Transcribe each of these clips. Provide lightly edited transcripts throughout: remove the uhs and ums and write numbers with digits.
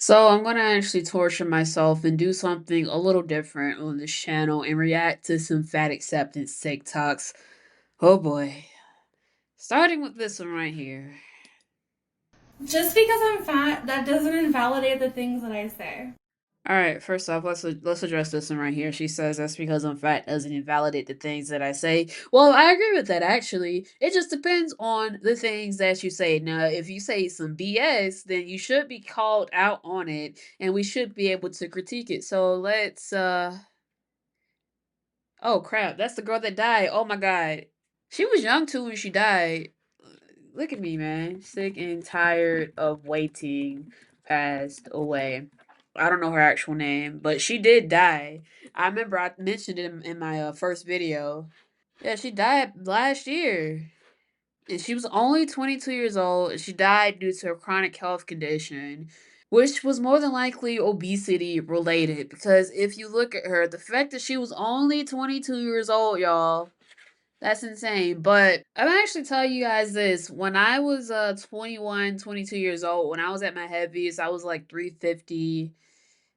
So I'm gonna actually torture myself and do something a little different on this channel and react to some fat acceptance TikToks. Oh boy. Starting with this one right here. Just because I'm fat, that doesn't invalidate the things that I say. Alright, first off, let's address this one right here. She says that's because I'm fat doesn't invalidate the things that I say. Well, I agree with that actually. It just depends on the things that you say. Now, if you say some BS, then you should be called out on it and we should be able to critique it. So let's. Oh crap, that's the girl that died. Oh my god. She was young too when she died. Look at me, man. Sick and tired of waiting passed away. I don't know her actual name, but she did die. I remember I mentioned it in my first video. Yeah, she died last year. And she was only 22 years old. She died due to a chronic health condition, which was more than likely obesity related. Because if you look at her, the fact that she was only 22 years old, y'all, that's insane. But I'm actually tell you guys this. When I was 21, 22 years old, when I was at my heaviest, I was like 350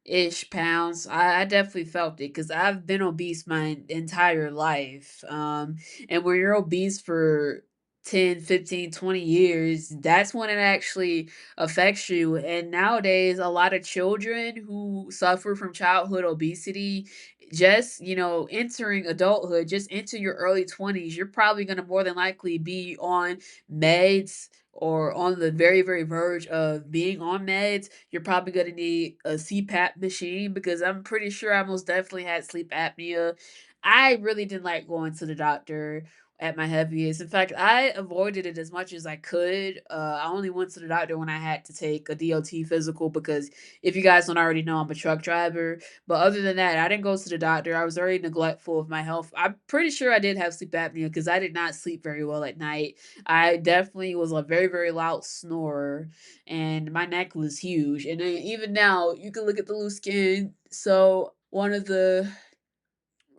ish pounds. I definitely felt it because I've been obese my entire life. And when you're obese for 10, 15, 20 years, that's when it actually affects you. And nowadays, a lot of children who suffer from childhood obesity, just, entering adulthood, just into your early 20s, you're probably going to more than likely be on meds or on the very, very verge of being on meds. You're probably gonna need a CPAP machine because I'm pretty sure I most definitely had sleep apnea. I really didn't like going to the doctor at my heaviest. In fact, I avoided it as much as I could. I only went to the doctor when I had to take a DOT physical because if you guys don't already know, I'm a truck driver. But other than that, I didn't go to the doctor. I was very neglectful of my health. I'm pretty sure I did have sleep apnea because I did not sleep very well at night. I definitely was a very, very loud snorer, and my neck was huge. And then even now, you can look at the loose skin. So one of the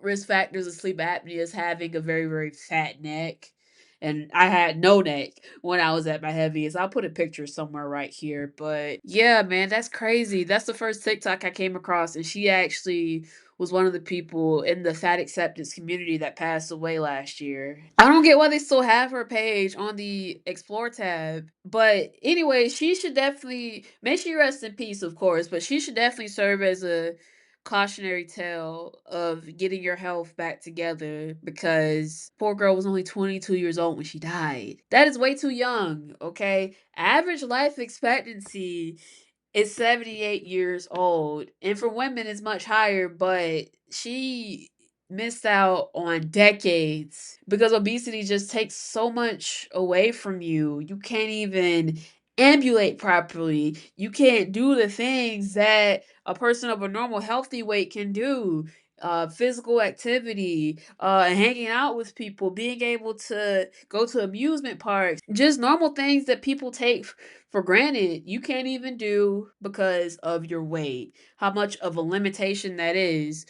risk factors of sleep apnea is having a very, very fat neck. And I had no neck when I was at my heaviest. I'll put a picture somewhere right here. But yeah, man, that's crazy. That's the first TikTok I came across. And she actually was one of the people in the fat acceptance community that passed away last year. I don't get why they still have her page on the explore tab. But anyway, she should definitely make sure you rest in peace, of course, but she should definitely serve as a cautionary tale of getting your health back together because poor girl was only 22 years old when she died. That is way too young, okay? Average life expectancy is 78 years old, and for women it's much higher, but she missed out on decades because obesity just takes so much away from you. You can't even ambulate properly. You can't do the things that a person of a normal healthy weight can do. Physical activity, hanging out with people, being able to go to amusement parks, just normal things that people take for granted, you can't even do because of your weight. How much of a limitation that is.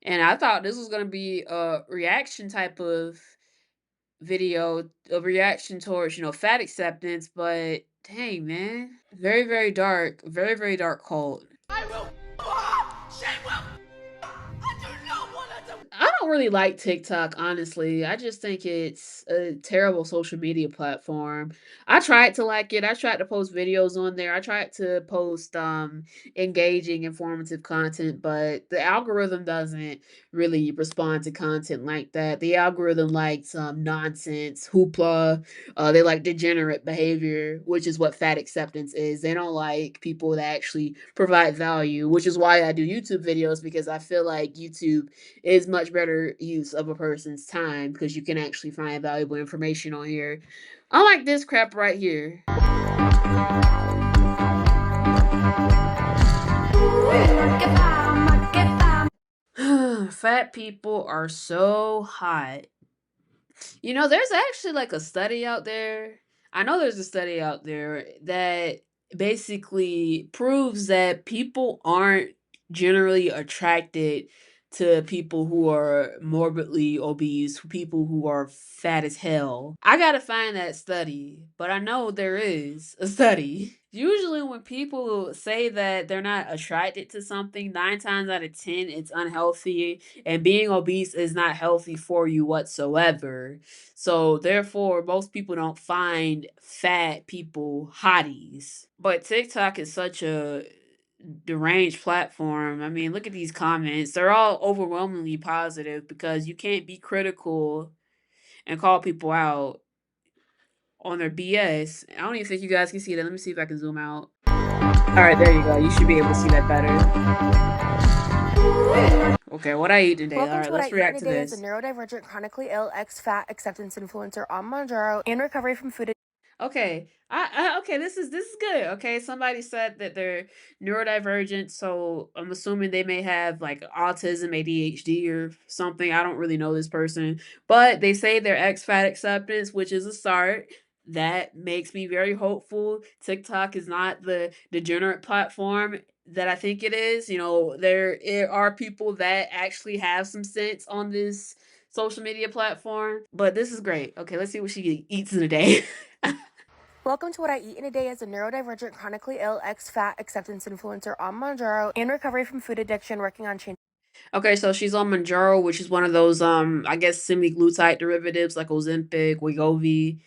And I thought this was going to be a reaction type of video, a reaction towards, fat acceptance, but dang, man. Very, very dark. Very, very dark cult. I will. Ah! She will. I do not want to do. I don't really like TikTok, honestly. I just think it's a terrible social media platform. I tried to like it. I tried to post videos on there. I tried to post engaging, informative content, but the algorithm doesn't really respond to content like that. The algorithm likes nonsense, hoopla. They like degenerate behavior, which is what fat acceptance is. They don't like people that actually provide value, which is why I do YouTube videos because I feel like YouTube is much better use of a person's time because you can actually find valuable information on here. Unlike this crap right here. Fat people are so hot. There's actually like a study out there. I know there's a study out there that basically proves that people aren't generally attracted to people who are morbidly obese, people who are fat as hell. I gotta find that study, but I know there is a study. Usually, when people say that they're not attracted to something, 9 times out of 10, it's unhealthy, and being obese is not healthy for you whatsoever. So, therefore, most people don't find fat people hotties. But TikTok is such a deranged platform. I mean, look at these comments. They're all overwhelmingly positive because you can't be critical and call people out on their BS. I don't even think you guys can see that. Let me see if I can zoom out. All right, there you go. You should be able to see that better. Okay, what I eat today. All Welcome right, to What I let's Eat in react a to Day as a this. neurodivergent, chronically ill, ex-fat acceptance influencer on Monjaro and recovery from food. Okay. Okay, this is good. Okay, somebody said that they're neurodivergent, so I'm assuming they may have like autism, ADHD or something. I don't really know this person, but they say they're ex-fat acceptance, which is a start. That makes me very hopeful. TikTok is not the degenerate platform that I think it is. You know, there are people that actually have some sense on this social media platform, but this is great. Okay, let's see what she eats in a day. Welcome to What I Eat in a Day as a neurodivergent, chronically ill, ex-fat acceptance influencer on Monjaro and recovery from food addiction, working on changing. Okay, so she's on Manjaro, which is one of those I guess semi-glutide derivatives like Ozempic, Wegovy.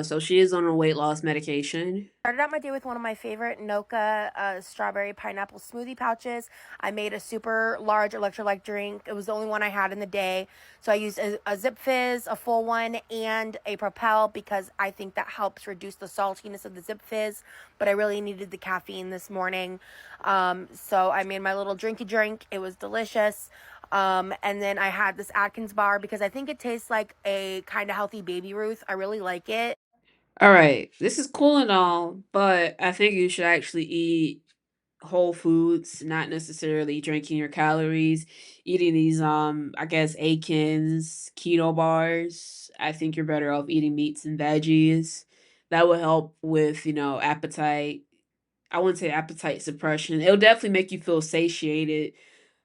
So she is on a weight loss medication. Started out my day with one of my favorite Noka strawberry pineapple smoothie pouches. I made a super large electrolyte drink. It was the only one I had in the day. So I used a Zip Fizz, a full one, and a Propel because I think that helps reduce the saltiness of the Zip Fizz. But I really needed the caffeine this morning. So I made my little drinky drink. It was delicious. And then I had this Atkins bar because I think it tastes like a kind of healthy Baby Ruth. I really like it. All right, this is cool and all, but I think you should actually eat whole foods, not necessarily drinking your calories, eating these I guess Atkins keto bars. I think you're better off eating meats and veggies. That will help with, appetite. I wouldn't say appetite suppression. It'll definitely make you feel satiated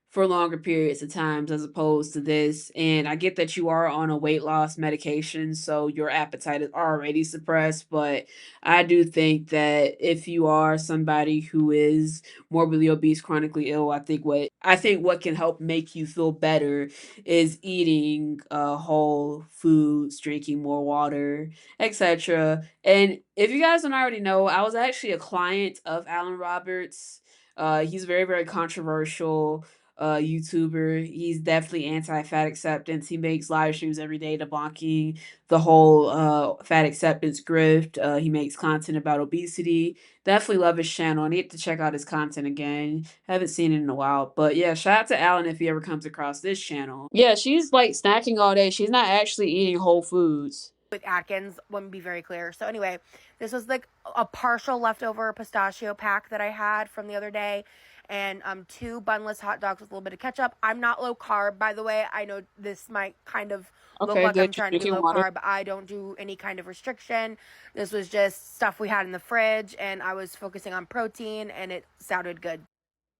for longer periods of times as opposed to this. And I get that you are on a weight loss medication, so your appetite is already suppressed. But I do think that if you are somebody who is morbidly obese, chronically ill, I think what can help make you feel better is eating whole foods, drinking more water, etc. And if you guys don't already know, I was actually a client of Alan Roberts. He's very, very controversial YouTuber. He's definitely anti-fat acceptance. He makes live streams every day debunking the whole fat acceptance grift. He makes content about obesity. Definitely love his channel. I need to check out his content again. Haven't seen it in a while. But yeah, shout out to Alan if he ever comes across this channel. Yeah, she's like snacking all day. She's not actually eating whole foods. With Atkins, let me be very clear. So anyway, this was like a partial leftover pistachio pack that I had from the other day, and two bunless hot dogs with a little bit of ketchup. I'm not low carb, by the way. I know this might kind of look Okay, like good. I'm She's trying to be drinking low water. carb. I don't do any kind of restriction. This was just stuff we had in the fridge, and I was focusing on protein, and it sounded good.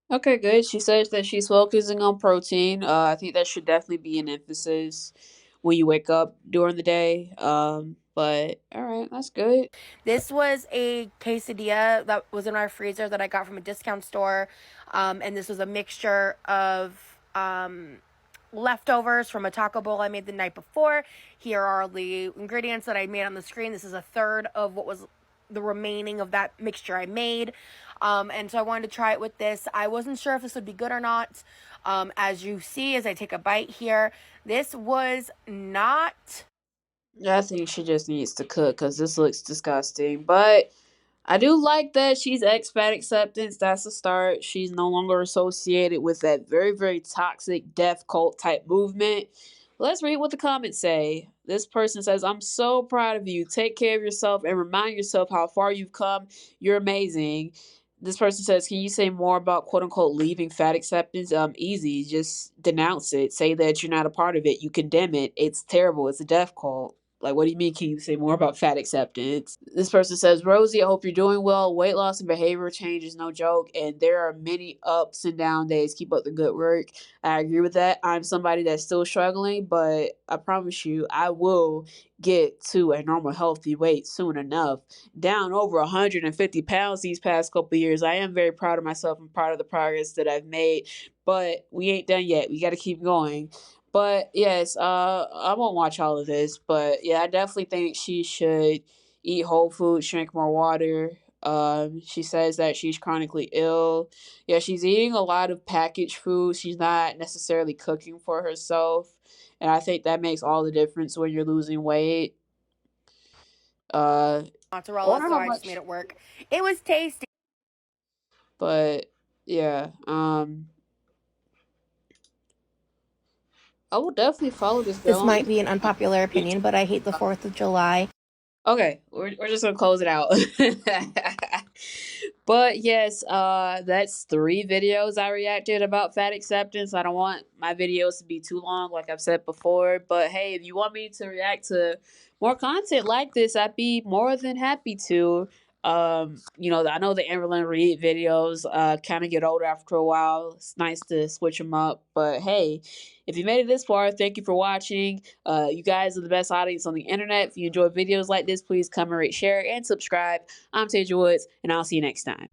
Okay, good. She says that she's focusing on protein. I think that should definitely be an emphasis when you wake up during the day. But all right, that's good. This was a quesadilla that was in our freezer that I got from a discount store. And this was a mixture of leftovers from a taco bowl I made the night before. Here are the ingredients that I made on the screen. This is a third of what was the remaining of that mixture I made. And so I wanted to try it with this. I wasn't sure if this would be good or not. As you see, as I take a bite here, this was not. I think she just needs to cook because this looks disgusting. But I do like that she's expat acceptance. That's a start. She's no longer associated with that very, very toxic death cult type movement. Let's read what the comments say. This person says, I'm so proud of you. Take care of yourself and remind yourself how far you've come. You're amazing. This person says, can you say more about quote unquote leaving fat acceptance? Easy. Just denounce it. Say that you're not a part of it. You condemn it. It's terrible. It's a death cult. Like, what do you mean? Can you say more about fat acceptance? This person says, Rosie, I hope you're doing well. Weight loss and behavior change is no joke, and there are many ups and down days. Keep up the good work. I agree with that. I'm somebody that's still struggling, but I promise you, I will get to a normal, healthy weight soon enough. Down over 150 pounds these past couple of years. I am very proud of myself and proud of the progress that I've made, but we ain't done yet. We got to keep going. But yes, I won't watch all of this, but yeah, I definitely think she should eat whole foods, drink more water. She says that she's chronically ill. Yeah, she's eating a lot of packaged food. She's not necessarily cooking for herself, and I think that makes all the difference when you're losing weight. I Mozzarella, wonder so how I just made much, it work. It was tasty. but yeah, I will definitely follow this girl This on might be an unpopular opinion, but I hate the Instagram. 4th of July. Okay, we're just gonna close it out. But yes, that's 3 videos I reacted about fat acceptance. I don't want my videos to be too long, like I've said before. But hey, if you want me to react to more content like this, I'd be more than happy to. I know the Amberlyn Reed videos kind of get old after a while. It's nice to switch them up. But hey, if you made it this far, thank you for watching. You guys are the best audience on the internet. If you enjoy videos like this, please comment, rate, share, and subscribe. I'm Tasia Woods, and I'll see you next time.